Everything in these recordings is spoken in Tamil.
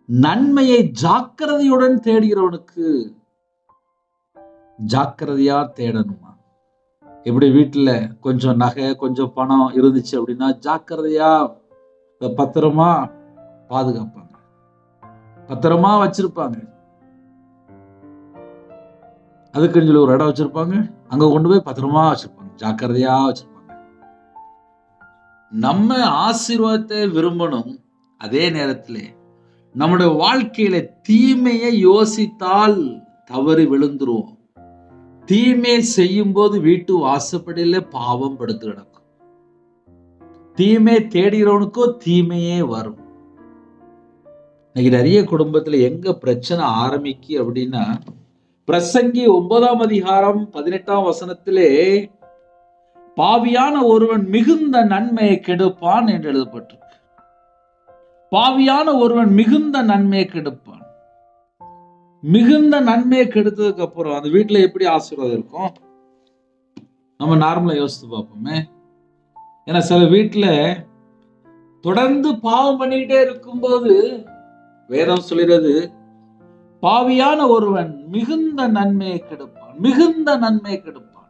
நன்மையை ஜாக்கிரதையுடன் தேடுகிறவனுக்கு ஜாக்கிரதையா தேடணுமா? எப்படி வீட்டுல கொஞ்சம் நகை கொஞ்சம் பணம் இருந்துச்சு அப்படின்னா ஜாக்கிரதையா பத்திரமா பாதுகாப்பாங்க, பத்திரமா வச்சிருப்பாங்க. அதுக்குன்னு சொல்லி ஒரு இடம் வச்சிருப்பாங்க, அங்க கொண்டு போய் பத்திரமா வச்சிருப்பாங்க, ஜாக்கிரதையா வச்சிருப்பாங்க. நம்ம ஆசீர்வாதத்தை விரும்பணும். அதே நேரத்துல நம்முடைய வாழ்க்கையில தீமையை யோசித்தால் தவறி விழுந்துருவோம். தீமை செய்யும் போது வீட்டு வாசப்படியில பாவம் படுத்து கிடக்கும். தீமை தேடுகிறவனுக்கோ தீமையே வரும். இன்னைக்கு நிறைய குடும்பத்துல எங்க பிரச்சனை ஆரம்பிக்கு அப்படின்னா, பிரசங்கி 9ஆம் அதிகாரம் 18ஆம் வசனத்திலே பாவியான ஒருவன் மிகுந்த நன்மையை கெடுப்பான் என்று எழுதப்பட்டிருக்கு. பாவியான ஒருவன் மிகுந்த நன்மையை கெடுப்பான். மிகுந்த நன்மையை கெடுத்ததுக்கு அப்புறம் அந்த வீட்டுல எப்படி ஆசீர்வாதம் இருக்கும்? நம்ம நார்மலா யோசித்து பார்ப்போமே. ஏன்னா சில வீட்டுல தொடர்ந்து பாவம் பண்ணிக்கிட்டே இருக்கும்போது வேதம் சொல்கிறது, பாவியான ஒருவன் மிகுந்த நன்மையை கெடுப்பான், மிகுந்த நன்மையை கெடுப்பான்.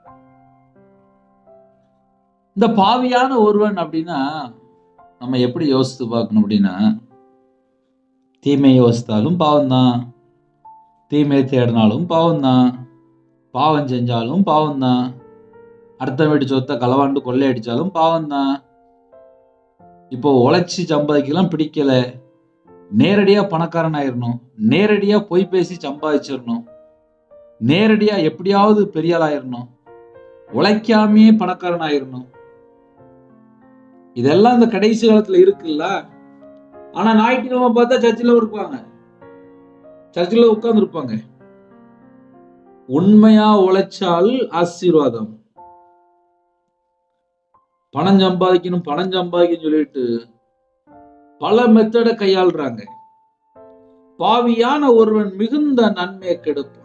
இந்த பாவியான ஒருவன் அப்படின்னா நம்ம எப்படி யோசித்து பார்க்கணும் அப்படின்னா, தீமை யோசித்தாலும் பாவம்தான், தீமை தேடினாலும் பாவம்தான், பாவம் செஞ்சாலும் பாவம்தான், அடுத்த வீட்டு சொத்தை களவாண்டு கொள்ளையடிச்சாலும் பாவம்தான். இப்போ உழைச்சி சம்பாதிக்கலாம் பிடிக்கல, நேரடியா பணக்காரன் ஆயிரணும், நேரடியா பொய் பேசி சம்பாதிச்சிடணும், நேரடியா எப்படியாவது பெரிய ஆள் ஆயிரணும், உழைக்காமே பணக்காரன் ஆயிரணும். இதெல்லாம் இந்த கடைசி காலத்துல இருக்குல்ல. ஆனா ஞாயிற்றுக்கிழமை பார்த்தா சர்ச்சில் இருப்பாங்க, சர்ச்சில் உட்கார்ந்து இருப்பாங்க. உண்மையா உழைச்சால் ஆசீர்வாதம். பணம் சம்பாதிக்கணும் பணம் சம்பாதிக்கணும் சொல்லிட்டு பல மெத்தடை கையாளுறாங்க. பாவியான ஒருவன் மிகுந்த நன்மையை கெடுப்பான்.